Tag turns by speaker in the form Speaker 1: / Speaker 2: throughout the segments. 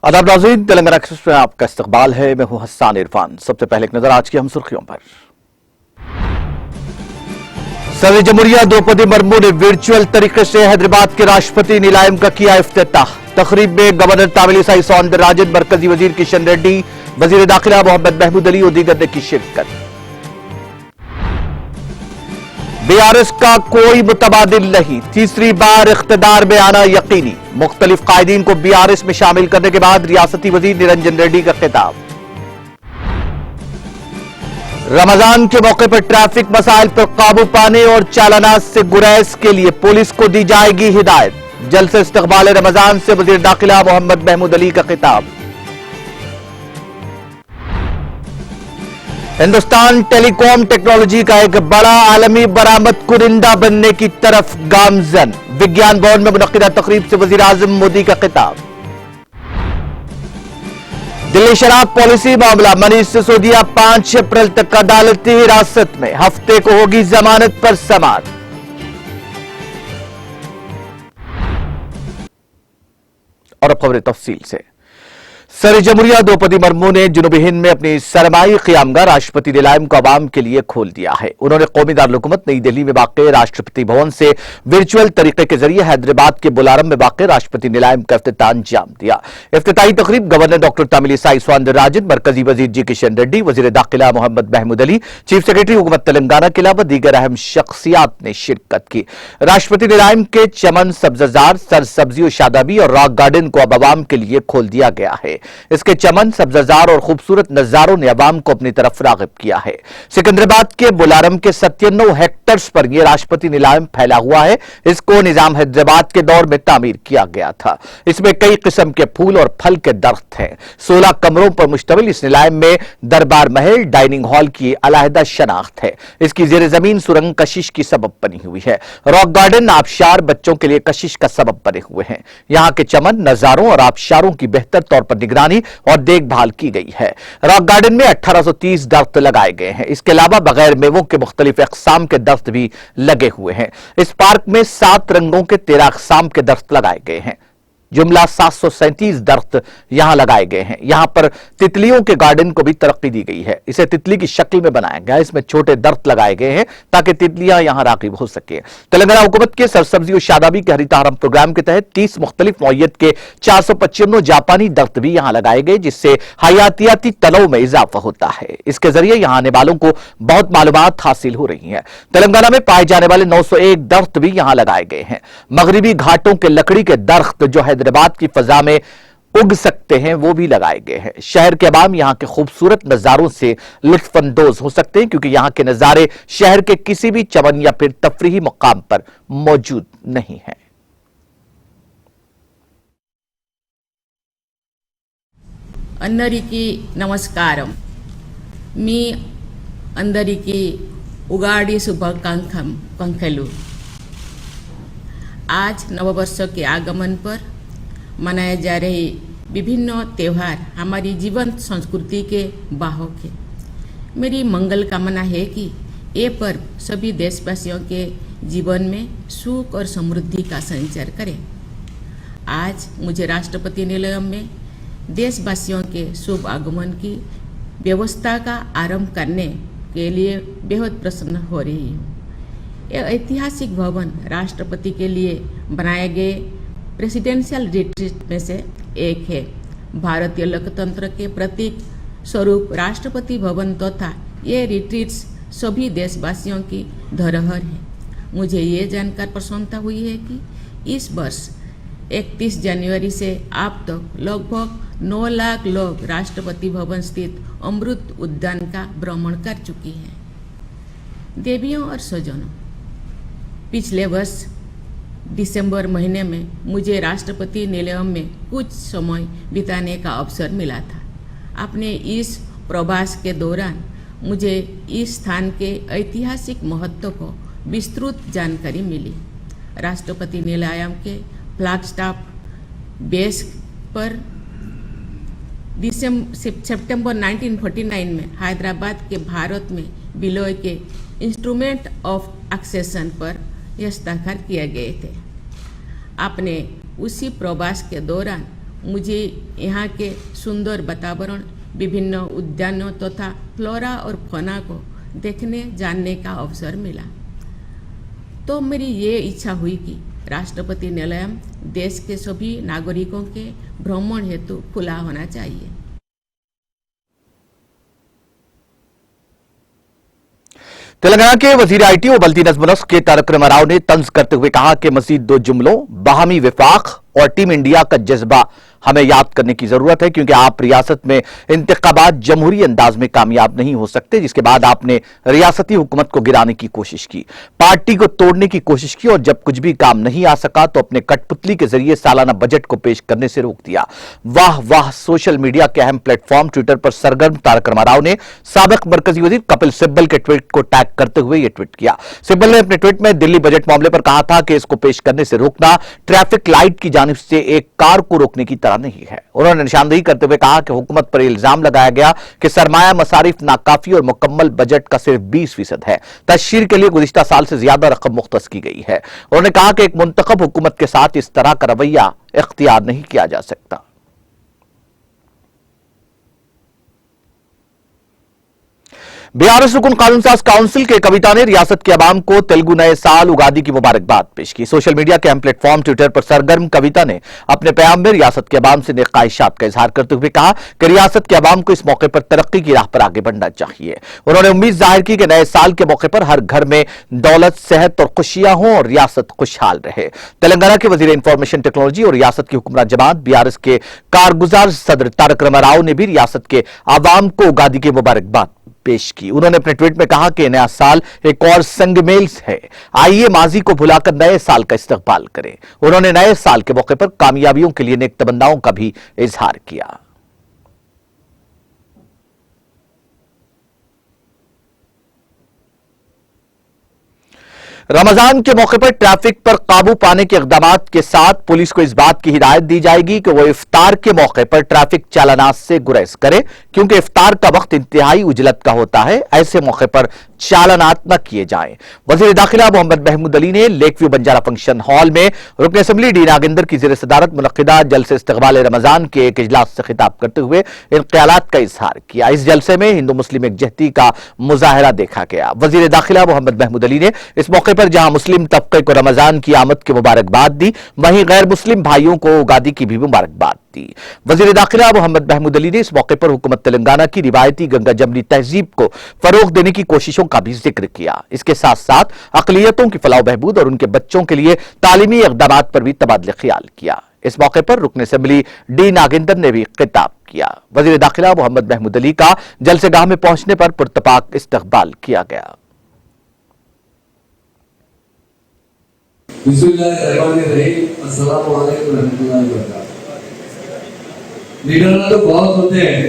Speaker 1: आदाब नाज़रीन, तेलंगाना एक्सप्रेस में आपका इस्तकबाल है। मैं हूं हस्सान इरफान। सबसे पहले एक नजर आज की हम सुर्खियों पर। सदर जमहूरिया द्रौपदी मुर्मू ने वर्चुअल तरीके से हैदराबाद के राष्ट्रपति नीलायम का किया इफ्तिताह। तकरीब में गवर्नर तमिलिसाई सौंदरराजन, मरकजी वजीर किशन रेड्डी, वजीर दाखिला मोहम्मद महमूद अली और दीगर ने की शिरकत। बीआरएस का कोई मुतबादिल नहीं, तीसरी बार इख्तिदार में आना यकीनी। मुख्तलिफ कायदीन को बीआरएस में शामिल करने के बाद रियासती वजीर निरंजन रेड्डी का खिताब। रमजान के मौके पर ट्रैफिक मसाइल पर काबू पाने और चालानात से गुरेज के लिए पुलिस को दी जाएगी हिदायत। जल्द से इस्तकबाल रमजान से वजीर दाखिला मोहम्मद महमूद अली का खिताब। हिंदुस्तान टेलीकॉम टेक्नोलॉजी का एक बड़ा आलमी बरामद कुरिंदा बनने की तरफ गामजन। विज्ञान भवन में मुनक्किदा तकरीब से वजीर आजम मोदी का खिताब। दिल्ली शराब पॉलिसी मामला, मनीष सिसोदिया 5 अप्रैल तक अदालती हिरासत में, हफ्ते को होगी जमानत पर समाअत। और अब खबरें तफसील से। सदर जमहूरिया द्रौपदी मुर्मू ने जुनूबी हिंद में अपनी सरमाई क़ियामगाह राष्ट्रपति नीलायम को आवाम के लिए खोल दिया है। उन्होंने कौमी दारुल-हुकूमत नई दिल्ली में वाक़ राष्ट्रपति भवन से वर्चुअल तरीके के जरिए हैदराबाद के बुलारम में वाक़ राष्ट्रपति नीलायम का इफ्तिताह अंजाम दिया। इफ्तिताही तकरीब गवर्नर डॉक्टर तमिलिसाई सौंदरराजन, मरकजी वजीर जी किशन रेड्डी, वजीर दाखिला मोहम्मद महमूद अली, चीफ सेक्रेटरी हुकूमत तेलंगाना के अलावा दीगर अहम शख्सियात ने शिरकत की। राष्ट्रपति नीलायम के चमन, सब्जाजार, सरसब्जी और शादाबी और रॉक गार्डन को अब आवाम के लिए खोल दिया गया है। इसके चमन, सब्जाजार और खूबसूरत नजारों ने अवाम को अपनी तरफ राग़िब किया है। सिकंदराबाद के बुलारम के 97 हेक्टर्स पर यह राष्ट्रपति नीलायम फैला हुआ है। इसको निजाम हैदराबाद के दौर में तामीर किया गया था। इसमें कई किस्म के फूल और फल के दरख्त हैं। 16 कमरों पर मुश्तमिल इस नीलायम में दरबार महल, डाइनिंग हॉल की अलहदा शनाख्त है। इसकी जेर जमीन सुरंग कशिश की सबब बनी हुई है। रॉक गार्डन, आबशार बच्चों के लिए कशिश का सबब बने हुए हैं। यहां के चमन, नजारों और आबशारों की बेहतर तौर पर निगरानी और देखभाल की गई है। रॉक गार्डन में 1830 दरख्त लगाए गए हैं। इसके अलावा बगैर मेवों के मुख्तलिफ अक़साम के दरख्त भी लगे हुए हैं। इस पार्क में 7 रंगों के 13 अक़साम के दरख्त लगाए गए हैं। जुमला 737 दरख्त यहां लगाए गए हैं। यहां पर तितलियों के गार्डन को भी तरक्की दी गई है। इसे तितली की शक्ल में बनाया गया है। इसमें छोटे दरख्त लगाए गए हैं ताकि तितलियां यहां राग़िब हो सके। तेलंगाना हुकूमत के सरसब्जी और शादाबी के हरित हरम प्रोग्राम के तहत 30 मुख्तलिफ नौइयत के 455 जापानी दरख्त भी यहां लगाए गए, जिससे हयातियाती तनों में इजाफा होता है। इसके जरिए यहां आने वालों को बहुत मालूमात हासिल हो रही है। तेलंगाना में पाए जाने वाले 901 दरख्त भी यहां लगाए गए हैं। मगरिबी घाटों के लकड़ी के दरख्त जो हैदराबाद की फजा में उग सकते हैं, वो भी लगाए गए हैं। शहर के अवाम यहां के खूबसूरत नजारों से लुत्फानंदोज हो सकते हैं, क्योंकि यहां के नजारे शहर के किसी भी चमन या फिर तफरीही मुकाम पर मौजूद नहीं है।
Speaker 2: అందరికీ నమస్కారం। మీ అందరికీ उगाड़ी शुभकांक्षलु। आज नववर्ष के आगमन पर मनाए जा रहे विभिन्न त्यौहार हमारी जीवन संस्कृति के वाहक है। मेरी मंगल कामना है कि ये पर्व सभी देशवासियों के जीवन में सुख और समृद्धि का संचार करे। आज मुझे राष्ट्रपति निलयम में देशवासियों के शुभ आगमन की व्यवस्था का आरंभ करने के लिए बेहद प्रसन्न हो रही हूँ। यह ऐतिहासिक भवन राष्ट्रपति के लिए बनाए गए प्रेसिडेंशियल रिट्रीट में से एक है। भारतीय लोकतंत्र के प्रतीक स्वरूप राष्ट्रपति भवन तथा ये रिट्रीट्स सभी देशवासियों की धरोहर है। मुझे ये जानकर प्रसन्नता हुई है कि इस वर्ष 31 जनवरी से अब तक लगभग 9 लाख लोग राष्ट्रपति भवन स्थित अमृत उद्यान का भ्रमण कर चुकी हैं। देवियों और स्वजनों, पिछले वर्ष दिसंबर महीने में मुझे राष्ट्रपति निलयम में कुछ समय बिताने का अवसर मिला था। अपने इस प्रवास के दौरान मुझे इस स्थान के ऐतिहासिक महत्व को विस्तृत जानकारी मिली। राष्ट्रपति निलयम के फ्लैगस्टॉप बेस पर सितंबर 1949 में हैदराबाद के भारत में विलय के इंस्ट्रूमेंट ऑफ एक्सेशन पर हस्ताक्षर किए गए थे। अपने उसी प्रवास के दौरान मुझे यहाँ के सुंदर वातावरण, विभिन्न उद्यानों तथा फ्लोरा और फौना को देखने जानने का अवसर मिला। तो मेरी ये इच्छा हुई कि राष्ट्रपति निलयम देश के सभी नागरिकों के भ्रमण हेतु खुला होना चाहिए।
Speaker 1: तेलंगाना के वजीर आईटी और बल्दी नज़्म नस्क के तारक रामाराव ने तंज करते हुए कहा कि मजीद दो जुमलों बाहमी विफाक और टीम इंडिया का जज्बा हमें याद करने की जरूरत है, क्योंकि आप रियासत में इंतखाबात जमहूरी अंदाज में कामयाब नहीं हो सकते, जिसके बाद आपने रियासती हुकूमत को गिराने की कोशिश की, पार्टी को तोड़ने की कोशिश की और जब कुछ भी काम नहीं आ सका तो अपने कठपुतली के जरिए सालाना बजट को पेश करने से रोक दिया। वाह वाह। सोशल मीडिया के अहम प्लेटफॉर्म ट्विटर पर सरगर्म तारक रामाराव ने साबिक मरकजी वजीर कपिल सिब्बल के ट्वीट को टैग करते हुए यह ट्वीट किया। सिब्बल ने अपने ट्वीट में दिल्ली बजट मामले पर कहा था कि इसको पेश करने से रोकना ट्रैफिक लाइट की जानिब से एक कार को रोकने की तरह नहीं है। उन्होंने निशानदेही करते हुए कहा कि हुकूमत पर इल्जाम लगाया गया कि सरमाया मसारिफ नाकाफी और मुकम्मल बजट का सिर्फ 20% है। तशहीर के लिए गुज़िश्ता साल से ज्यादा रकम मुख्तस की गई है। उन्होंने कहा कि एक मुंतखब हुकूमत के साथ इस तरह का रवैया इख्तियार नहीं किया जा सकता। बीआरएस रुकन कानून साज काउंसिल के कविता ने रियासत के अवाम को तेलुगु नए साल उगादी की मुबारकबाद पेश की। सोशल मीडिया के अहम प्लेटफॉर्म ट्विटर पर सरगर्म कविता ने अपने पैगाम में रियासत के अवाम से नेक ख्वाहिशात का इजहार करते हुए कहा कि रियासत के अवाम को इस मौके पर तरक्की की राह पर आगे बढ़ना चाहिए। उन्होंने उम्मीद जाहिर की कि नए साल के मौके पर हर घर में दौलत, सेहत और खुशियां हों और रियासत खुशहाल रहे। तेलंगाना के वजीर इंफॉर्मेशन टेक्नोलॉजी और रियासत की हुक्मरान जमात बीआरएस के कारगुजार सदर तारक रामाराव ने भी रियासत के अवाम को उगादी की मुबारकबाद पेश की। उन्होंने अपने ट्वीट में कहा कि नया साल एक और संगमेल है, आइए माजी को भुलाकर नए साल का इस्तकबाल करें। उन्होंने नए साल के मौके पर कामयाबियों के लिए नेक तमन्नाओं का भी इजहार किया। रमजान के मौके पर ट्रैफिक पर काबू पाने के इकदामात के साथ पुलिस को इस बात की हिदायत दी जाएगी कि वो इफ्तार के मौके पर ट्रैफिक चालानात से गुरेज करे, क्योंकि इफ्तार का वक्त इंतहाई उजलत का होता है। ऐसे मौके पर चालानात न किए जाएं। वजीर दाखिला मोहम्मद महमूद अली ने lake view Banjara function hall में रुकन असेंबली डी नागेंद्र की ज़ेर सदारत मुनक्किदा जलसे इस्तकबाल रमजान के एक इजलास से खिताब करते हुए इन ख्यालात का इजहार किया। इस जलसे में हिंदू मुस्लिम एकजहती का मुजाहरा देखा गया। वजीर दाखिला मोहम्मद महमूद अली ने इस मौके पर जहां मुस्लिम तबके को रमजान की आमद की मुबारकबाद दी, वहीं गैर मुस्लिम भाइयों को उगादी की भी मुबारकबाद दी। वजीर दाखिला मोहम्मद महमूद अली ने इस मौके पर हुकूमत तेलंगाना की रिवायती गंगा जमनी तहजीब को फरोग देने की कोशिशों का भी जिक्र किया। इसके साथ साथ अकलियतों की फलाह बहबूद और उनके बच्चों के लिए तालीमी इक़दामात पर भी तबादले ख्याल किया। इस मौके पर रुकन असेंबली डी नागेंद्र ने भी खिताब किया। वजीर दाखिला मोहम्मद महमूद अली का जलसेगाह में पहुंचने पर पुरतपाक इस्तकबाल किया गया।
Speaker 3: लीडर तो बहुत होते हैं,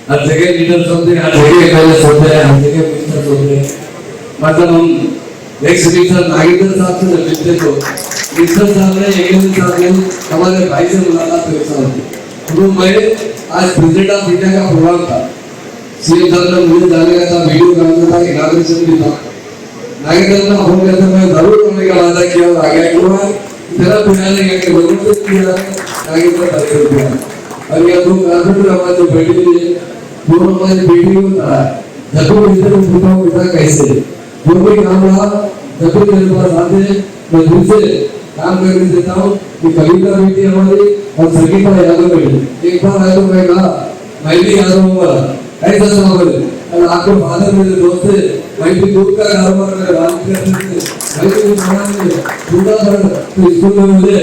Speaker 3: हर जगह लीडर्स होते हैं, हर जगह एमएलए होते हैं, हर जगह मिनिस्टर होते हैं। मतलब हम नेक्स्ट मिनिस्टर नागेंद्र साहब से जब मिलते तो मिनिस्टर साहब ने एमएलए साहब ने हमारे भाई से मुलाकात हुई साहब। तो मैं आज प्रेसिडेंट ऑफ इंडिया का प्रोग्राम था, सीएम साहब ने मुझे जाने का था, वीडियो बनाना था, इनाग्रेशन भी था। नागेंद्र ने फोन किया था, मैं जरूर करने का वादा किया और आ गया। क्यों है तेरा बुलाने का जरूर किया नागेंद्र तारीख किया। और ये दो कारपेंटर हमारे जो बेटी है, दोनों हमारी बेटी को था, जब भी इधर पूछा पिता कैसे जो भी काम रहा जब भी मेरे पास आते मैं दिल से काम करने देता हूँ कि कविता बेटी हमारी और संगीता यादव बेटी। एक बार आया तो मैं कहा मैं भी यादव हूँ ऐसा सवाल और आपके फादर मेरे दोस्त थे, मैं भी दूध का कारोबार में काम करते थे, मैं भी समाज में पूरा तो स्कूल में मुझे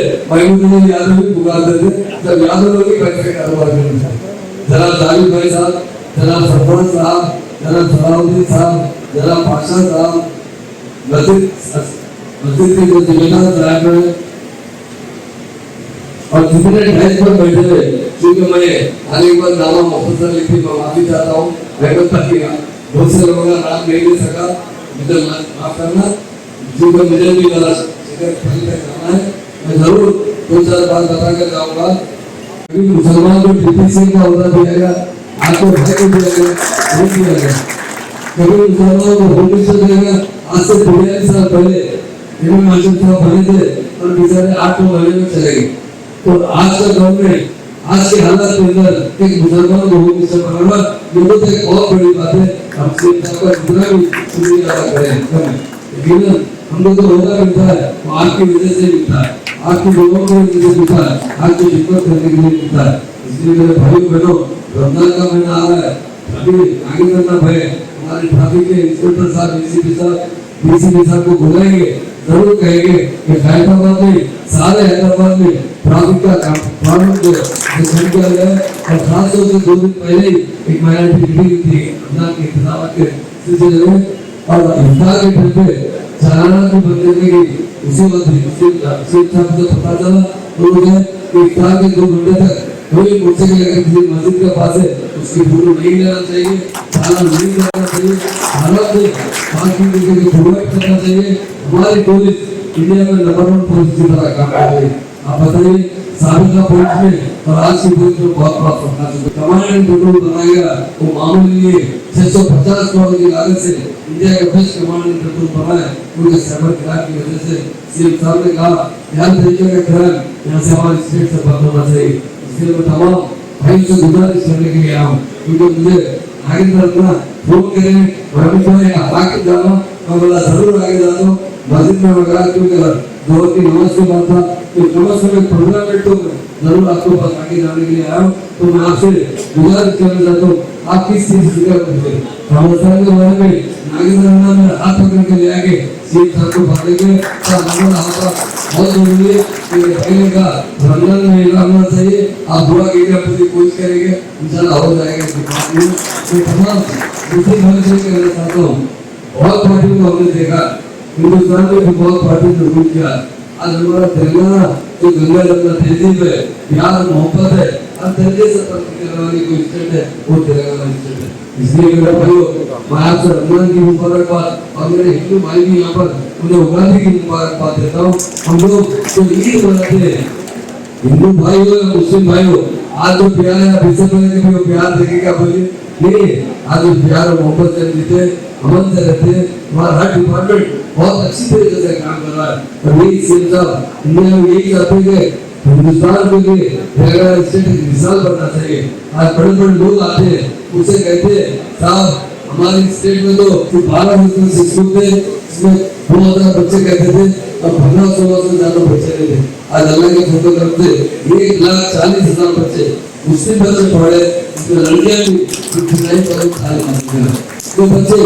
Speaker 3: यादव भी पुकारते थे। जब यादव लोग ही पैसे कारोबार करते थे, जनाब जावेद भाई साहब, जनाब सरपंच साहब, जनाब सलाउद्दीन साहब, जनाब पाशा साहब, मस्जिद के जो जिम्मेदार साहब हैं और जितने ढाई पर बैठे हुए, क्योंकि मैं आने के बाद नामा मुख्तसर लिखी मैं माफी चाहता हूँ। बहुत से लोगों का नाम नहीं ले सका, मुझे माफ करना, क्योंकि मुझे भी ज़रा शिकर करना है। मैं जरूर 2-4 बात बता कर जाऊँगा। क्योंकि मुसलमान को डीपी सिंह का होता दिया गया, आपको भाई को दिया गया, वो दिया गया। क्योंकि मुसलमानों को होम मिनिस्टर दिया गया। आज से 42 साल पहले इन्होंने माशूम साहब बने थे और बेचारे 8 महीने में चले गए। तो आज का दौर में आज के हालात के अंदर एक मुसलमान को मुसलमान बराबर ये तो एक बहुत बड़ी बात है। हम सिर्फ सबका जितना भी शुक्रिया अदा करें लेकिन हम लोग तो रोजा मिलता है वो आपकी वजह से मिलता है, आपकी लोगों की वजह से मिलता है, आपकी खिदमत करने के लिए मिलता है। इसलिए मेरे भाई बहनों रमजान का महीना आ रहा है, अभी आगे करना भय हमारे ट्रैफिक के इंस्पेक्टर साहब डीसीपी साहब को बुलाएंगे, जरूर कहेंगे कि हैदराबाद में सारे हैदराबाद में ट्रैफिक का कानून जो बंद किया गया है और खास तौर से 2 दिन पहले ही एक माइनॉरिटी मीटिंग थी रमजान के इंतजाम के सिलसिले में और इफ्तार के टाइम पे चालाना भी बंद करने की उसी वक्त पता चला तो मुझे इफ्तार के 2 घंटे तक कोई मोटरसाइकिल अगर किसी मस्जिद के पास है उसकी फोटो नहीं लेना चाहिए, चालान नहीं करना चाहिए, हालत में 5 मिनट के प्रोवाइड करना चाहिए। हमारी पुलिस इंडिया में नंबर 1 पुलिस की तरह काम कर रही है। आप बताइए साबिका पुलिस में और आज की पुलिस में बहुत बड़ा फर्क है। कमांडेंट पेट्रोल बनाया गया वो मामूली नहीं है, 650 करोड़ की लागत से इंडिया का बेस्ट कमांडेंट पेट्रोल बना है। उनके साइबर क्राइम की वजह से सीएम साहब ने कहा ध्यान तरीके का क्राइम यहाँ से हमारे स्टेट से बंद होना चाहिए। इसलिए मैं तमाम भाई से गुजारिश करने के लिए आया हूँ क्योंकि मुझे आगे बढ़ना फोन करें और अभी जो आगे जाना और बोला जरूर आगे जाता हूँ मस्जिद में वगैरह क्योंकि जोहर की नमाज के बाद था तो कम से कम 15 मिनट तो जरूर आपको पास आगे जाने के लिए आया हूँ। तो मैं आपसे गुजारिश करना चाहता हूँ आप किस चीज से जिक्र करते हैं रमजान के बारे में नागेंद्र में हाथ पकड़ के ले आके सीएम साहब को बांधे के बहुत जरूरी है कि पहले का रमजान में इलाज होना चाहिए। आप दुआ कीजिए, पूरी कोशिश करेंगे इंशाल्लाह हो जाएगा। तो तमाम दूसरी बात से कहना चाहता हूँ बहुत पार्टी को हमने देखा हिंदुस्तान में भी बहुत पार्टी ने रूल किया। आज हमारा तेलंगाना जो गंगा जमुना तहजीब है, प्यार मोहब्बत है, हर तरीके से करने वाली कोई स्टेट है वो तेलंगाना स्टेट है। इसलिए मेरे भाइयों मैं आपसे रमजान की मुबारकबाद और मेरे हिंदू भाई भी यहाँ पर उन्हें उगादी की मुबारकबाद देता हूँ। हम लोग जो ईद मनाते हैं हिंदू भाई हो या मुस्लिम भाई हो, आज जो प्यार है इससे पहले कि वो प्यार देखेगा बोलिए नहीं, आज जो प्यार और मोहब्बत से जीते अमन से रहते हैं। हमारा हर डिपार्टमेंट बहुत अच्छी तरीके से काम कर रहा है और यही सीएम साहब इंडिया में यही चाहते हैं कि हिंदुस्तान के लिए तेलंगाना स्टेट की मिसाल बनना चाहिए। आज बड़े बड़े लोग आते हैं उसे कहते हैं साहब हमारी स्टेट में तो 12 मुस्लिम स्कूल थे इसमें 2000 बच्चे कहते थे और 1500 से ज्यादा बच्चे नहीं थे। आज अल्लाह के फोटो करते 1,40,000 बच्चे मुस्लिम बच्चे पढ़े, इसमें लड़कियां भी तो बच्चे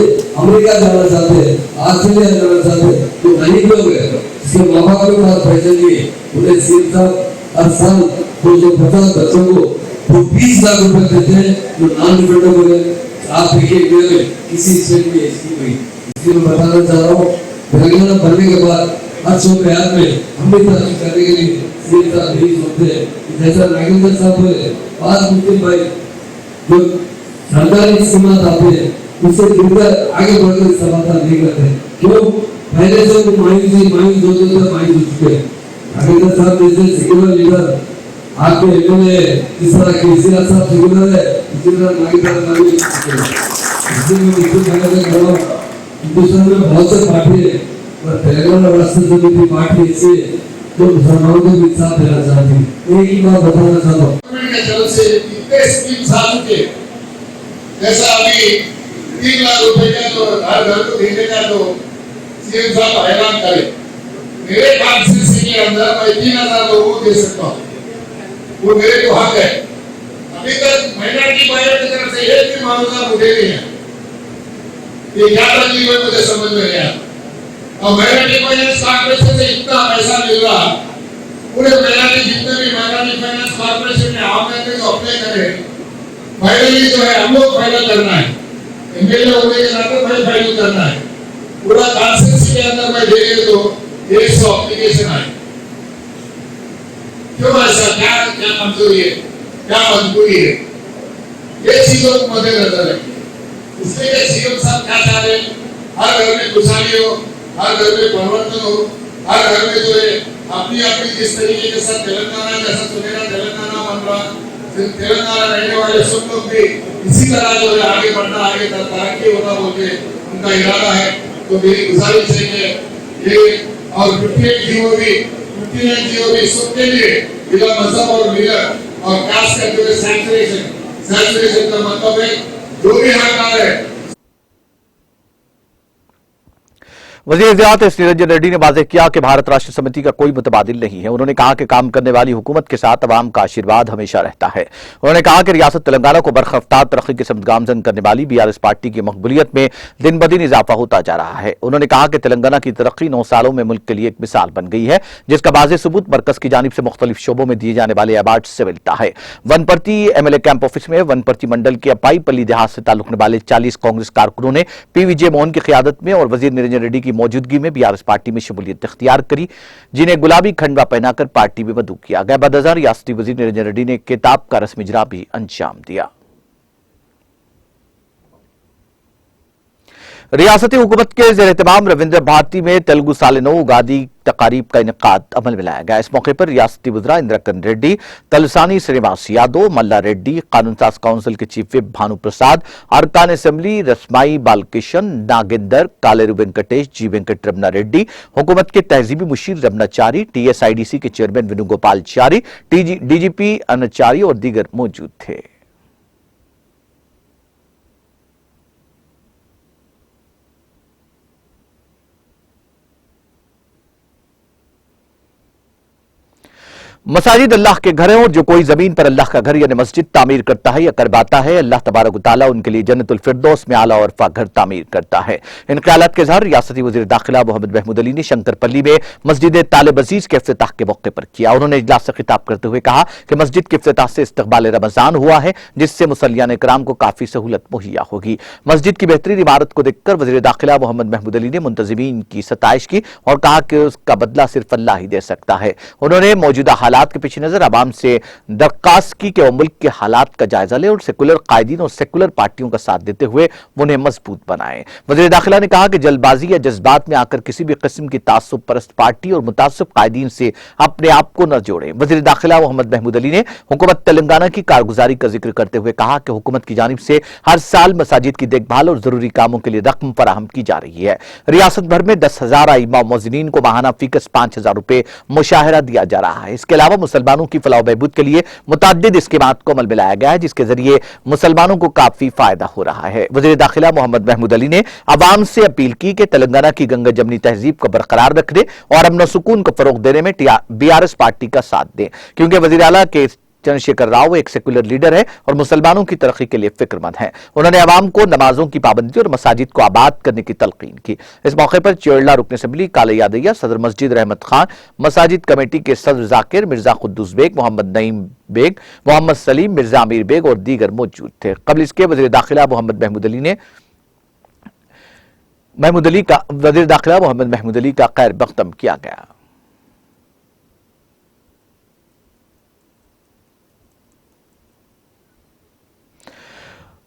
Speaker 3: अमेरिका जाना चाहते हैं, ऑस्ट्रेलिया जाना चाहते हैं, तो गरीब लोग है इसके माँ बाप के पास पैसे नहीं है। उन्हें सीएम साहब हर साल 250 बच्चों को वो 20 लाख रुपए देते हैं जो नॉन डिपेंडेबल है। आप देखिए इंडिया में किसी स्टेट में इसकी हुई। इसलिए मैं बताना चाह रहा हूँ तेलंगाना बनने के बाद हर सूबे में हम भी तरक्की करने के लिए सीएम साहब यही सोचते हैं जैसा नागेंद्र साहब बोले 5 मुस्लिम भाई जो सरकारी स्कीमात आते हैं उससे जुड़कर आगे बढ़कर समाधान नहीं करते। क्यों? पहले से वो मायूस होते थे, मायूस हो चुके हैं। नागेंद्र साहब जैसे सेक्युलर लीडर आपके एमएलए इस तरह केसीआर साहब सेक्युलर है, इसी तरह नागेंद्र साहब भी इसलिए मैं इसको कहना चाह रहा हूँ हिंदुस्तान में बहुत से पार्टी है पर तेलंगाना राष्ट्र समिति पार्टी ऐसी जो मुसलमानों को भी साथ देना चाहती है। एक ही बात बताना चाहता हूँ
Speaker 4: जैसा अभी 3 लाख रुपए का तो हर घर को देने का तो सीएम साहब ऐलान करे। मेरे कॉन्स्टिट्यूंसी के अंदर मैं 3000 लोगों को दे सकता हूँ, वो मेरे को हक है। अभी तक माइनॉरिटी बायर की तरफ से एक भी मामला मुझे नहीं है। ये क्या तकलीफ है मुझे समझ में नहीं आता। और माइनॉरिटी फाइनेंस कॉर्पोरेशन से इतना पैसा मिल रहा, पूरे माइनॉरिटी जितने भी माइनॉरिटी फाइनेंस कॉर्पोरेशन में आमदनी को अप्लाई करे फाइनली जो है हम लोग फाइनल करना है। एमएलए होने के नाते मैं फाइनल करना है। पूरा कॉन्स्टिट्यूंसी के अंदर मैं देखे तो 100 एप्लीकेशन आए। क्यों ऐसा? क्या कमजोरी है, क्या मजबूरी है, ये चीजों को मद्देनजर रखिए। इसलिए सीएम साहब क्या चाह रहे हैं हर घर में खुशहाली हो, हर घर में परिवर्तन हो, हर घर में जो है अपनी जिस तरीके के साथ तेलंगाना जैसा सुनेरा तेलंगाना बन रहा, तेलंगाना रहने वाले सब लोग भी इसी तरह जो है आगे बढ़ना, आगे तरक्की होना बोल के उनका इरादा है। तो मेरी गुजारिश है कि ये और 59 जीओ भी सबके लिए जिला मजहब और मिलत और खास करते हुए सैचुरेशन का मतलब है जो भी हकदार है।
Speaker 1: वज़ीर-ए-ज़ात एस निरंजन रेड्डी ने वाज़ेह किया कि भारत राष्ट्र समिति का कोई मुतबादिल नहीं है। उन्होंने कहा कि काम करने वाली हुकूमत के साथ अवाम का आशीर्वाद हमेशा रहता है। उन्होंने कहा कि रियासत तेलंगाना को बरखफ्तार तरक्की की समत गामजन करने वाली बीआरएस पार्टी की मकबूलियत में दिन ब दिन इजाफा होता जा रहा है। उन्होंने कहा कि तेलंगाना की तरक्की 9 सालों में मुल्क के लिए एक मिसाल बन गई है, जिसका वाज़ेह सबूत मरकज की जानिब से मुख्तलिफ शोबों में दिए जाने वाले अवार्ड से मिलता है। वनपर्ती एमएलए कैंप ऑफिस में वनपर्ती मंडल के अपाईपल्ली देहात से ताल्लुक वाले 40 कांग्रेस कारकुनों ने पी विजय मोहन की क़ियादत में और वज़ीर निरंजन रेड्डी की मौजूदगी में बीआरएस पार्टी में शमूलियत इख्तियार करी, जिन्हें गुलाबी खंडवा पहनाकर पार्टी में मदऊ किया गया। बदनज़र रियासती वज़ीर निरंजन रेड्डी ने किताब का रस्मी इजरा भी अंजाम दिया। रियासती हुकूमत के ज़ेर-ए-इत्तिमाम रविंद्र भारती में तेलुगु साल-ए-नौ उगादी तकारीब का इनेकाद अमल में लाया गया। इस मौके पर रियासती वज़रा इंद्रकरण रेड्डी, तलसानी श्रीनिवास यादव, मल्ला रेड्डी, कानून साज काउंसिल के चीफ विप भानु प्रसाद, अरकान असेंबली रस्माई बालकिशन, नागेंदर, कालेरू वेंकटेश, जी वेंकटरमना रेड्डी, हुकूमत के तहजीबी मुशीर रमनाचारी, टीएसआईडीसी के चेयरमैन वेणुगोपाल चारी, डीजीपी अनचारी और दीगर मौजूद थे। मसाजिद अल्लाह के घर हैं और जो कोई जमीन पर अल्लाह का घर यानी मस्जिद तामीर करता है या करवाता है, अल्लाह तबारक व तआला उनके लिए जन्नतुल फिरदौस में आला और फा घर तामीर करता है। इन ख्यालात के इज़हार रियासती वज़ीर दाखिला मोहम्मद महमूद अली ने शंकरपल्ली में मस्जिद तालिब अजीज के इफ्तिताह के मौके पर किया। उन्होंने इजलास से खिताब करते हुए कहा कि मस्जिद के इफ्तिताह से इस्तकबाल रमजान हुआ है, जिससे मुसल्लियान कराम को काफी सहूलत मुहैया होगी। मस्जिद की बेहतरीन इमारत को देखकर वज़ीर दाखिला मोहम्मद महमूद अली ने मुंतज़िमीन की सताइश की और कहा कि उसका बदला सिर्फ अल्लाह ही दे सकता है। उन्होंने मौजूदा हालात के पेश नजर आवाम से दरख्वास्त की कि वो मुल्क के हालात का जायजा ले और सेकुलर कायदीन और सेकुलर पार्टियों का साथ देते हुए उन्हें मजबूत बनाए। वज़ीर दाखिला ने कहा कि जल्दबाजी या जज्बात में आकर किसी भी किस्म की तासुब परस्त पार्टी और मुतासिब कायदीन से अपने आप को न जोड़े। वज़ीर दाखिला मोहम्मद महमूद अली ने हुकूमत तेलंगाना की कारगुजारी का जिक्र करते हुए कहा कि हुकूमत की जानिब से हर साल मसाजिद की देखभाल और जरूरी कामों के लिए रकम फराहम की जा रही है। रियासत भर में 10,000 आइमा मोज़िनीन को माहाना फीकस 5,000 रुपए मुशाहरा दिया जा रहा है। इसके अलावा मुसलमानों की फलाह बहबूद के लिए मुतअद्दिद स्कीमात को अमल में लाया गया है, जिसके जरिए मुसलमानों को काफी फायदा हो रहा है। वज़ीर दाखिला मोहम्मद महमूद अली ने अवाम से अपील की कि तेलंगाना की गंगा जमनी तहजीब को बरकरार रखने और अमन सुकून को फरोग देने में बीआरएस पार्टी का साथ दें, क्योंकि वज़ीर आला के चंद्रशेखर राव एक सेकुलर लीडर है और मुसलमानों की तरक्की के लिए फिक्रमंद है। उन्होंने अवाम को नमाजों की पाबंदी और मसाजिद को आबाद करने की तलकीन की। इस मौके पर चेरला रुकन असेंबली काले यादैया, सदर मस्जिद रहमत खान, मसाजिद कमेटी के सदर जाकिर, मिर्जा खुद्दूस बेग, मोहम्मद नईम बेग, मोहम्मद सलीम, मिर्जा अमीर बेग और दीगर मौजूद थे। कबल इसके वज़ीर दाखिला मोहम्मद महमूद अली का खैर मक़दम किया गया।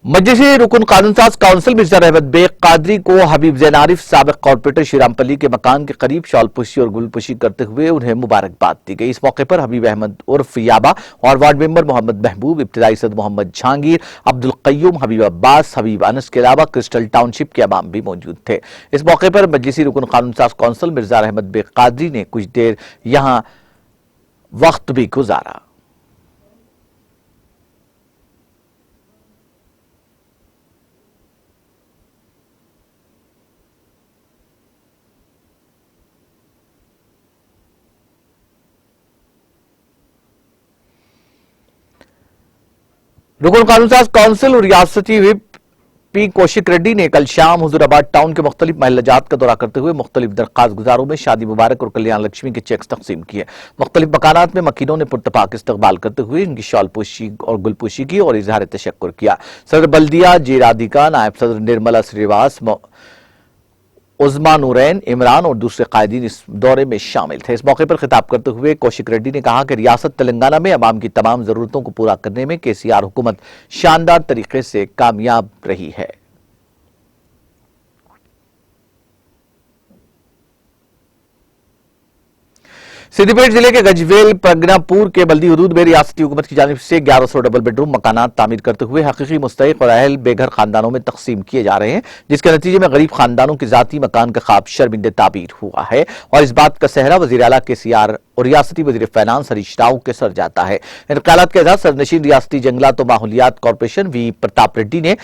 Speaker 1: मजलिस रुकन कानून साज काउंसिल मिर्जा रहमत बेग कादरी को हबीब जैन आरिफ साबिक कॉर्पोरेटर श्रीरामपल्ली के मकान के करीब शॉलपुशी और गुलपुशी करते हुए उन्हें मुबारकबाद दी गई। इस मौके पर हबीब अहमद उर्फ याबा और वार्ड मेंबर मोहम्मद महबूब, इब्तिदाई सदर मोहम्मद जहांगीर, अब्दुल कय्यूम, हबीब अब्बास, हबीब अनस के अलावा क्रिस्टल टाउनशिप के अवाम भी मौजूद थे। इस मौके पर मजलिस रुकन कानून साज काउंसिल मिर्जा रहमत बेग कादरी ने कुछ देर यहां वक्त भी गुजारा। रुकन कानून साज काउंसिल और रियासती विप पी कौशिक रेड्डी ने कल शाम हुजूराबाद टाउन के मुख्तलिफ महल्लाजात का दौरा करते हुए मुख्तलिफ दरख्वास्त गुजारों में शादी मुबारक और कल्याण लक्ष्मी के चेक्स तकसीम किए। मुख्तलिफ मकानात में मकीनों ने पुरतपाक इस्तकबाल करते हुए इनकी शॉलपोशी और गुलपोशी की और इजहार तशक्कुर किया। सदर बल्दिया जे राधिका, नायब सदर निर्मला श्रीवास, उज़मा नूरैन, इमरान और दूसरे कायदीन इस दौरे में शामिल थे। इस मौके पर खिताब करते हुए कौशिक रेड्डी ने कहा कि रियासत तेलंगाना में अवाम की तमाम जरूरतों को पूरा करने में केसीआर हुकूमत शानदार तरीके से कामयाब रही है। सिद्दीपेट जिले के गजवेल प्रज्ञापुर के बल्दी हदूद में रियासती हुकूमत की जानिब से 1100 डबल बेडरूम मकानात तामीर करते हुए हकीकी मुस्तहिक और अहल बेघर खानदानों में तकसीम किए जा रहे हैं, जिसके नतीजे में गरीब खानदानों के जाती मकान का ख्वाब शर्मिंदे ताबीर हुआ है और इस बात का सेहरा वजीर आला KCR और रियासती वजीर फाइनेंस हरीश राव के सर जाता है। इंतकालात के एजाज सरनशीन रियासती जंगलात और माहौलियात कॉरपोरेशन V प्रताप रेड्डी ने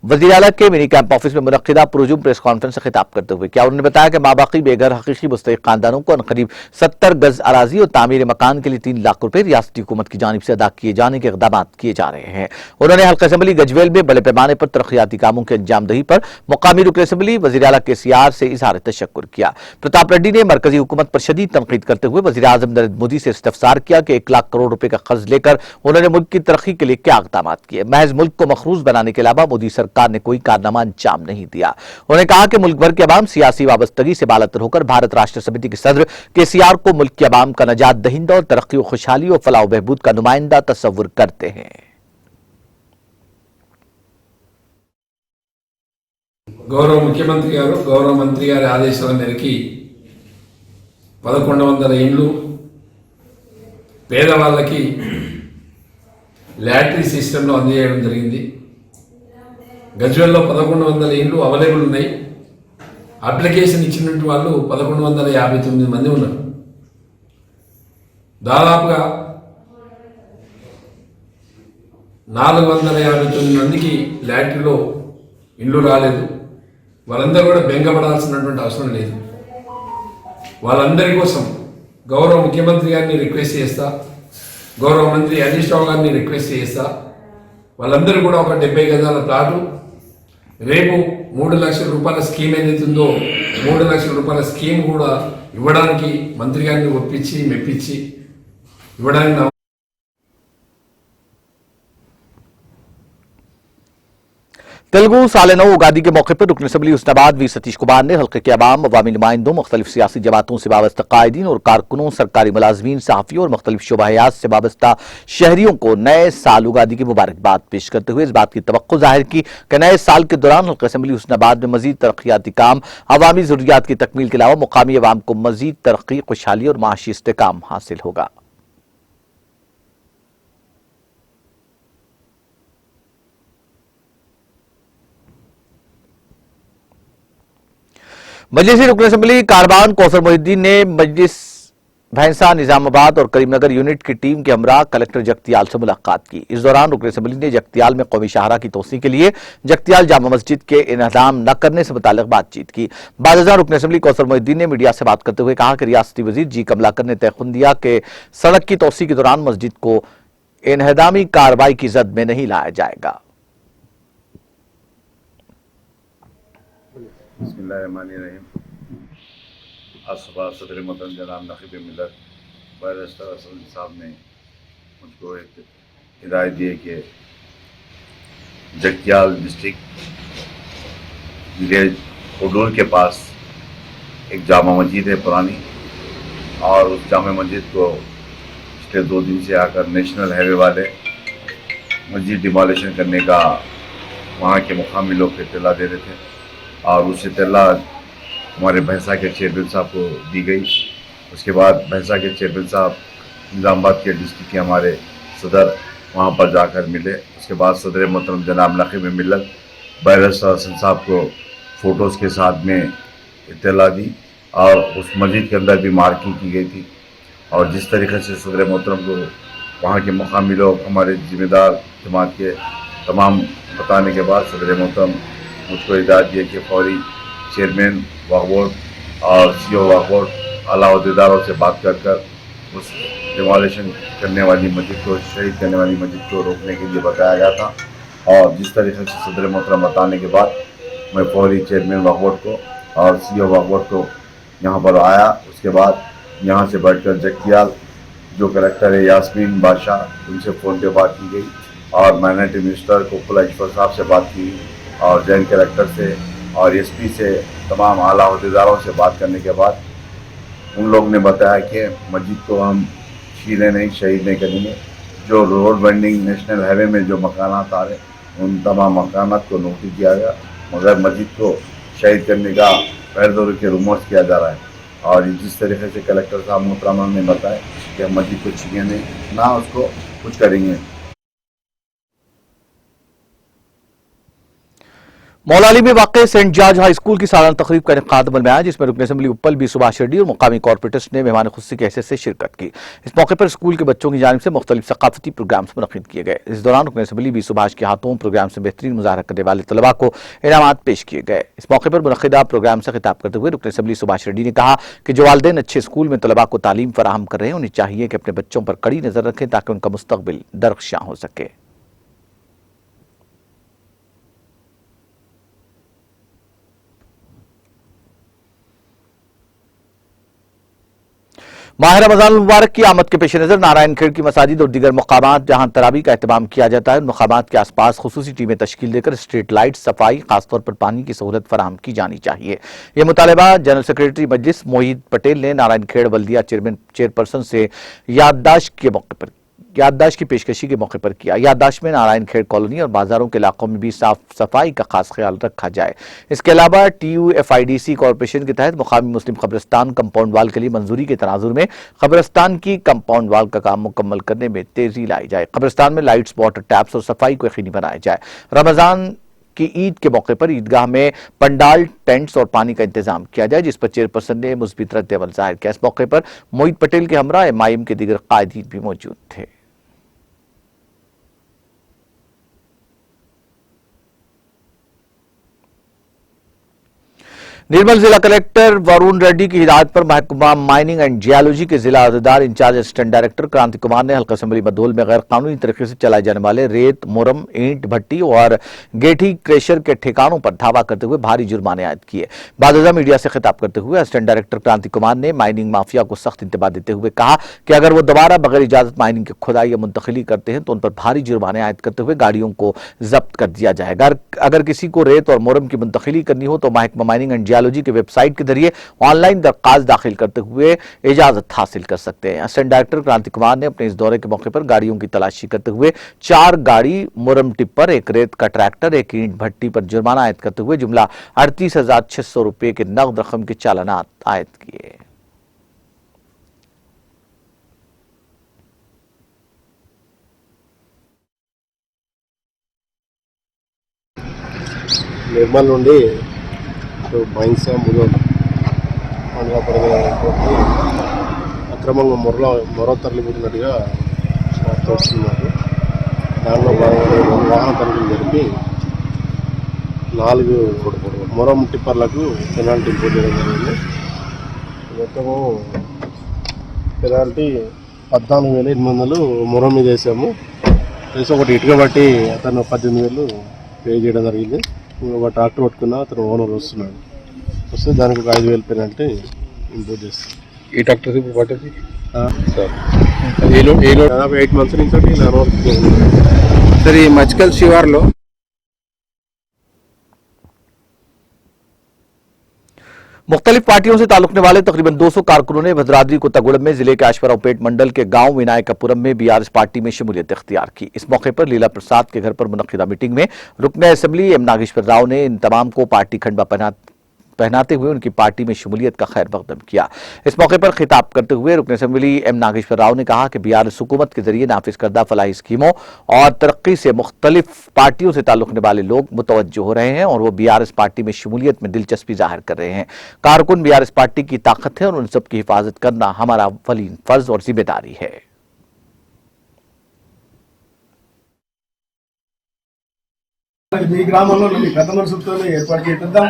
Speaker 1: वजीर आला के मिनी कैंप ऑफिस में मुनक्किदा पुरजुम प्रेस कॉन्फ्रेंस से खिताब करते हुए उन्होंने बताया कि माबाकी बेघर हकीकी मुस्तहिक खानदानों को करीब 70 गज अराजी और तामीर मकान के लिए 3 लाख रुपए रियासती हुकूमत की जानिब से अदा किए जाने के इकदाम किए जा रहे हैं। उन्होंने हल्का असेंबली गजवेल में बड़े पैमाने पर तरक्याती कामों की अंजामदही पर मुकामी रुकन असेंबली वजीर आला KCR से इजहार तशक्कुर किया। प्रताप रेड्डी ने मरकजी हुकूमत पर शदीद तनकीद करते हुए वजीर आजम नरेंद्र मोदी से इस्तफसार किया कि 1 लाख करोड़ रुपए का कर्ज लेकर उन्होंने मुल्क की तरक्की के लिए क्या इकदाम किए। महज मुल्क को मखरूज बनाने के अलावा मोदी सरकार ने कोई कारनामा अंजाम नहीं दिया। उन्होंने कहा कि मुल्क भर के अवाम सियासी वाबस्तगी से बालातर होकर भारत राष्ट्र समिति के सदर KCR को मुल्क के अवाम का नजात दहिंदा और तरक्की और खुशहाली और फलाह बहबूद का नुमाइंदा तस्वुर करते हैं।
Speaker 3: గౌరవ ముఖ్యమంత్రి గారు గౌరవ మంత్రి గారి ఆదేశాల మేరకు 1100 ఇండ్లు పేదవాళ్ళకి లాటరీ సిస్టంలో అందజేయడం జరిగింది। గజ్వేల్లో 1100 ఇండ్లు అవైలబుల్ ఉన్నాయి। అప్లికేషన్ ఇచ్చినట్టు వాళ్ళు 1159 మంది ఉన్నారు। దాదాపుగా 459 మందికి లాటరీలో ఇండ్లు రాలేదు। వాళ్ళందరూ కూడా బెంగపడాల్సినటువంటి అవసరం లేదు। వాళ్ళందరి కోసం గౌరవ ముఖ్యమంత్రి గారిని రిక్వెస్ట్ చేస్తా, గౌరవ మంత్రి హరీష్ రావు గారిని రిక్వెస్ట్ చేస్తా, వాళ్ళందరూ కూడా ఒక 70 గజాల ప్లాటు రేపు 3 లక్షల రూపాయల స్కీమ్ ఏదైతుందో 3 లక్షల రూపాయల స్కీమ్ కూడా ఇవ్వడానికి మంత్రి గారిని ఒప్పించి మెప్పించి ఇవ్వడానికి
Speaker 1: तेलुगु साल नौ उगादी के मौके पर रुकन असेंबली हुस्नाबाद V सतीश कुमार ने हल्के के अवाम अवामी नुमाइंदों मुख्तलिफ सियासी जमातों से वाबस्ता कायदीन और कारकुनों सरकारी मुलाजमीन सहाफियों और मुख्तलिफ शोबाहयात से वाबस्ता शहरियों को नए साल उगादी की मुबारकबाद पेश करते हुए इस बात की तवक्को जाहिर की कि नए साल के दौरान हल्का असेंबली हुस्नाबाद में मजीद तरक्याती काम अवामी जरूरियात की तकमील के अलावा मुकामी अवाम को मजीद तरक्की, खुशहाली और माशी इस्तेकाम हासिल होगा। मजलिसी रुकन असेंबली कारबान कौसर मोहिद्दीन ने मजलिस भैंसा निजामाबाद और करीमनगर यूनिट की टीम के हमरा कलेक्टर जगतियाल से मुलाकात की। इस दौरान रुकन असेंबली ने जगतियाल में कौमी शाहरा की तोसी के लिए जगतियाल जामा मस्जिद के इंतजाम न करने से मुताल्लिक बातचीत की। बादजा रुकन असेंबली कौसर मोहिद्दीन ने मीडिया से बात करते हुए कहा कि रियासती वजीर जी कमलाकर ने तयखुन दिया कि सड़क की तोसी के दौरान मस्जिद को इन्हदामी कार्रवाई की जद में नहीं लाया जाएगा।
Speaker 5: बिस्मिल्लाहिर्रहमानिर्रहीम। आज सुबह सदर मोहतरम जनाब नकीब मिल्लत बैरिस्टर असद साहब ने मुझको एक हिदायत दी कि जगतियाल डिस्ट्रिक्ट विलेज उडूर के पास एक जामा मस्जिद है पुरानी, और उस जामा मस्जिद को पिछले 2 दिन से आकर नेशनल हाईवे वाले मस्जिद डिमोलिशन करने का वहाँ के मुकामी लोग इत्तला दे रहे थे, और उस इत्तला हमारे भैंसा के चेयरमैन साहब को दी गई। उसके बाद भैंसा के चेयरमैन साहब निजामाबाद के डिस्ट्रिक्ट के हमारे सदर वहाँ पर जाकर मिले। उसके बाद सदर मोहतरम जनाब नकीब मिल्लत बैरिस्टर असद साहब को फ़ोटोज़ के साथ में इत्तला दी, और उस मस्जिद के अंदर भी मार्किंग की गई थी। और जिस तरीके से सदर मोहतरम को वहाँ के मुकामी लोग हमारे ज़िम्मेदार जमात के तमाम बताने के बाद सदर मोहतरम मुझको हिदायत दिए कि फौरी चेयरमैन वक्फ बोर्ड और CEO वक्फ बोर्ड आला अहदेदारों से बात कर उस डिमोलिशन करने वाली मस्जिद को, शहीद करने वाली मस्जिद को रोकने के लिए बताया गया था। और जिस तरीके से सदर मोहतरम बताने के बाद मैं फौरी चेयरमैन वक्फ बोर्ड को और CEO वक्फ बोर्ड को यहाँ पर आया। उसके बाद यहाँ से बैठकर जगतियाल जो कलेक्टर है यास्मीन बादशाह, उनसे फ़ोन पर बात की गई, और माइनॉरिटी मिनिस्टर कोकुला ईश्वर साहब से बात की, और जॉइंट कलेक्टर से और SP से तमाम आला अहदेदारों से बात करने के बाद उन लोग ने बताया कि मस्जिद को हम छीने नहीं, शहीद नहीं करेंगे। जो रोड बेंडिंग नेशनल हाईवे में जो मकानात आ रहे उन तमाम मकानात को नोटिस किया गया, मगर मस्जिद को शहीद करने का पैरदौरी के रूमर्स किया जा रहा है। और जिस तरीके से कलेक्टर साहब मोहतरमा ने बताया कि हम मस्जिद को छीनेंगे ना उसको कुछ करेंगे।
Speaker 1: मौलाली में वाक़ सेंट जॉर्ज हाई स्कूल की सालाना तकरीब का इनेकाद अमल में आया, जिसमें रुकन असेंबली उपल बी सुभाष रेड्डी और मुकामी कॉर्पोरेटर्स ने मेहमान खुशी की हैसियत से शिरकत की। इस मौके पर स्कूल के बच्चों की जानिब से मुख्तलिफ सकाफती प्रोग्राम्स मुनक्किद किए गए। इस दौरान रुकन असेंबली बी सुभाष के हाथों प्रोग्राम से बेहतरीन मुजाहरा करने वाले तलबा को इनामात पेश किए गए। इस मौके पर मुनक्किदा प्रोग्राम से खिताब करते हुए रुकन असेंबली सुभाष रेड्डी ने कहा कि जो वालिदैन अच्छे स्कूल में तलबा को तालीम फराहम कर रहे हैं, उन्हें चाहिए कि अपने बच्चों पर कड़ी नजर रखें ताकि उनका मुस्तकबिल दरख्शां हो सके। माह रमजान मुबारक की आमद के पेश नजर नारायणखेड़ की मसाजिद और दीगर मकामात जहां तरावी का एहतमाम किया जाता है, उन मकामात के आसपास खुसूसी टीमें तश्कील देकर स्ट्रीट लाइट सफाई, खासतौर पर पानी की सहूलत फराहम की जानी चाहिए। यह मुतालबा जनरल सेक्रेटरी मजलिस मोहित पटेल ने नारायणखेड़ बल्दिया चेयरपर्सन से याददाश्त की पेशकशी के मौके पर किया। याददाश्त में नारायणखेड़ कॉलोनी और बाजारों के इलाकों में भी साफ सफाई का खास ख्याल रखा जाए। इसके अलावा TUFIDC कॉरपोरेशन के तहत मुकामी मुस्लिम कब्रिस्तान कंपाउंड वाल के लिए मंजूरी के तनाजुर में कब्रिस्तान की कंपाउंड वाल का काम मुकम्मल करने में तेजी लाई जाए। कब्रिस्तान में लाइट्स, वाटर टैप्स और सफाई को यकीनी बनाया जाए। रमजान की ईद के मौके पर ईदगाह में पंडाल, टेंट्स और पानी का इंतजाम किया जाए, जिस पर चेयरपर्सन ने मुस्बित रद्द अमल जाहिर किया। इस मौके पर मोहित पटेल के हमरा MIM के दीगर कायदीन भी मौजूद थे। निर्मल जिला कलेक्टर वरुण रेड्डी की हिदायत पर महकमा माइनिंग एंड जियोलॉजी के जिला अहदेदार इंचार्ज असिस्टेंट डायरेक्टर क्रांति कुमार ने हल्का असेंबली मदोल में गैर कानूनी तरीके से चलाए जाने वाले रेत, मुरम, ईंट भट्टी और गेठी क्रेशर के ठिकानों पर धावा करते हुए भारी जुर्माने आयद किए। बादशाह मीडिया से खिताब करते हुए असिस्टेंट डायरेक्टर क्रांति कुमार ने माइनिंग माफिया को सख्त इंतबाह देते हुए कहा कि अगर वो दोबारा बगैर इजाजत माइनिंग की खुदाई या मुंतकिली करते हैं तो उन पर भारी जुर्माने आयद करते हुए गाड़ियों को जब्त कर दिया जाएगा। अगर किसी को रेत और मुरम की मुंतकिली करनी हो तो महकमा माइनिंग एंड जियोलॉजी के वेबसाइट के जरिए ऑनलाइन दरखास्त दाखिल करते हुए इजाजत हासिल कर सकते हैं। असिस्टेंट डायरेक्टर क्रांति कुमार ने अपने इस दौरे के मौके पर गाड़ियों की तलाशी करते हुए 4 गाड़ी मुरम टिप्पर, 1 रेत का ट्रैक्टर, 1 ईंट भट्टी पर जुर्माना आयद करते हुए जुमला 38,600 रुपए के नकद रकम के चालानात आयद किए।
Speaker 6: నిర్మల్ నుండి బైన్సా ముదోల్ ఆంధ్ర పరిధిలో అక్రమంగా మొర తరలిపోతున్నట్టుగా వార్త వస్తున్నారు. దానిలో భాగంగా వాహన తనిఖీలు జరిపి 4 మొరం టిప్పర్లకు పెనాల్టీ ఇంపోజ్ చేయడం జరిగింది. మొత్తము పెనాల్టీ 14,800 మొరం మీద వేసాము. వేసి ఒకటి ఇటుక బట్టి అతను 18,000 పే చేయడం జరిగింది. ఒక ట్రాక్టర్ పట్టుకున్న అతను ఓనర్ వస్తున్నాడు. వస్తే దానికి ఒక 5,000 పెనాల్టీ ఇంపోజ్ చేస్తాం. ఈ ట్రాక్టర్ ఇప్పుడు పట్టేది సార్ దాదాపు 8 months నుంచి
Speaker 7: సరే ఈ మచ్కల్ శివార్లో
Speaker 1: मुख्तलिफ पार्टियों से ताल्लुकने वाले तकरीबन 200 कारकुनों ने भद्राद्री कोत्तागुड़म में जिले के आशफराउपेट मंडल के गांव विनायकापुरम में BRS पार्टी में शमूलियत इख्तियार की। इस मौके पर लीला प्रसाद के घर पर मुनक्किदा मीटिंग में रुकन असेंबली M नागेश्वर राव ने इन तमाम को पार्टी खंडवा पहनाते हुए उनकी पार्टी में शमूलियत का खैर मकदम किया। इस मौके पर खिताब करते हुए रुकन असेंबली M नागेश्वर राव ने कहा कि BRS हुकूमत के जरिए नाफिज करदा फलाही स्कीमों और तरक्की से मुख्तलिफ पार्टियों से ताल्लुकने वाले लोग मुतवज्जो हो रहे हैं और वो BRS पार्टी में शमूलियत में दिलचस्पी जाहिर कर रहे हैं। कारकुन BRS पार्टी की ताकत है और उन सब की हिफाजत करना हमारा वलीन फर्ज और जिम्मेदारी है।
Speaker 8: మీ గ్రామంలో మీ పెద్ద మనుషులతో ఏర్పాటు చేపిద్దాం.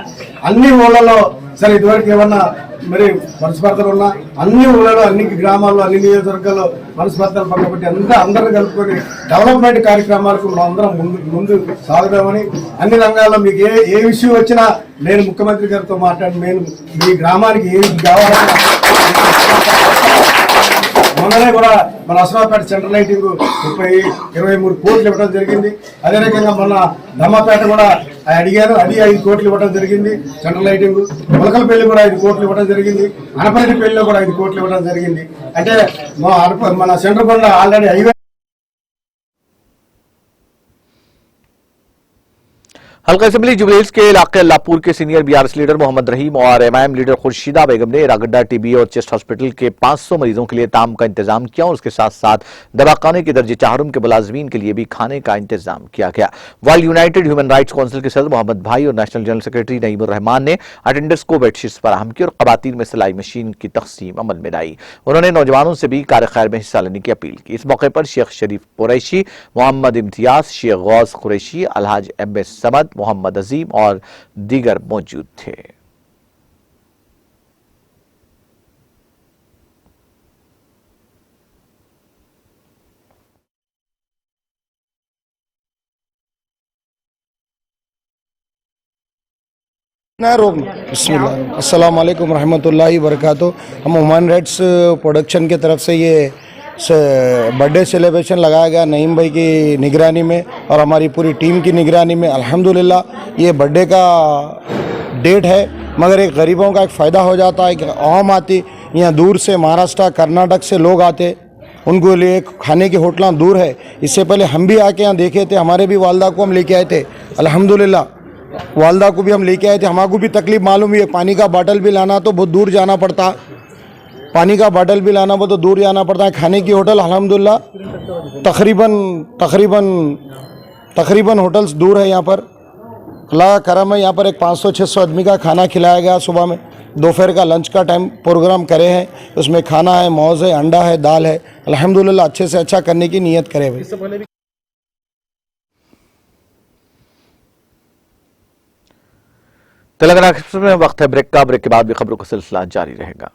Speaker 8: అన్ని ఊళ్ళలో సరే ఇదివరకు ఏమన్నా మరి మనస్పర్ధలు ఉన్నా అన్ని ఊళ్ళలో అన్ని గ్రామాల్లో అన్ని నియోజకవర్గాల్లో మనస్పర్ధలు పక్కబట్టి అందరూ కలుపుకొని డెవలప్మెంట్ కార్యక్రమాలకు మనం అందరం ముందు సాగుదామని, అన్ని రంగాల్లో మీకు ఏ విషయం వచ్చినా నేను ముఖ్యమంత్రి గారితో మాట్లాడి నేను మీ గ్రామానికి ఏమి కావాలన్నా మొన్ననే కూడా మన అసరాపేట సెంట్రల్ లైటింగ్ 23 కోట్లు ఇవ్వడం జరిగింది. అదే రకంగా మొన్న దమ్మపేట కూడా అడిగారు, అది 5 కోట్లు ఇవ్వడం జరిగింది సెంట్రల్ లైటింగ్. ములకలపల్లి కూడా 5 కోట్లు ఇవ్వడం జరిగింది. అనపరెడ్డిపల్లిలో కూడా 5 కోట్లు ఇవ్వడం జరిగింది. అంటే మన సెంట్రల్ బండ ఆల్రెడీ
Speaker 1: हल्का असेंबली जुबलीहिल्स के इलाके अल्लाहपुर के सीनियर बीआरएस लीडर मोहम्मद रहीम और एमआईएम लीडर खुर्शीदा बेगम ने रागड्डा टीबी और चेस्ट हॉस्पिटल के 500 मरीजों के लिए ताम का इंतजाम किया और उसके साथ साथ दवाखाने के दर्जे चाहरुम के मुलाजमीन के लिए भी खाने का इंतजाम किया गया। World United human rights council के सदर मोहम्मद भाई और national general secretary Naimur Rahman ने अटेंडर्स को बेडशीट्स फराहम की और खवातीन में सिलाई मशीन की तकसीम अमल में लाई। उन्होंने नौजवानों से भी कार खैर में हिस्सा लेने की अपील की। इस मौके पर शेख शरीफ कुरैशी, मोहम्मद इम्तियाज, शेख गौस कुरैशी, अलहाज एम.एस. समद, मोहम्मद अजीम और दीगर मौजूद थे।
Speaker 9: अस्सलाम वालेकुम रहमतुल्लाहि वबरकातुहू। हम ह्यूमन राइट्स प्रोडक्शन की तरफ से ये बर्थडे सेलिब्रेशन लगाया गया नईम भाई की निगरानी में और हमारी पूरी टीम की निगरानी में। अल्हम्दुलिल्लाह ये बर्थडे का डेट है, मगर एक गरीबों का एक फ़ायदा हो जाता है कि आवाम आती, यहाँ दूर से महाराष्ट्र कर्नाटक से लोग आते, उनको लिए खाने की होटलें दूर है। इससे पहले हम भी आके यहाँ देखे थे, हमारे भी वालदा को हम लेके आए थे। अल्हम्दुलिल्लाह वालदा को भी हम लेके आए थे। हमारे भी तकलीफ मालूम है, पानी का बाटल भी लाना तो बहुत दूर जाना पड़ता, पानी का बाटल भी लाना बहुत दूर जाना पड़ता है। खाने की होटल अल्हम्दुलिल्लाह तकरीबन होटल्स दूर है यहाँ पर। अल्लाह का करम है, यहाँ पर एक 500-600 आदमी का खाना खिलाया गया। सुबह में दोपहर का लंच का टाइम प्रोग्राम करे हैं, उसमें खाना है, मौज है, अंडा है, दाल है। अल्हम्दुलिल्लाह अच्छे से अच्छा करने की नीयत करे भाई।
Speaker 1: तेलंगाना एक्सप्रेस में वक्त है ब्रेक का। ब्रेक के बाद भी खबरों का सिलसिला जारी रहेगा।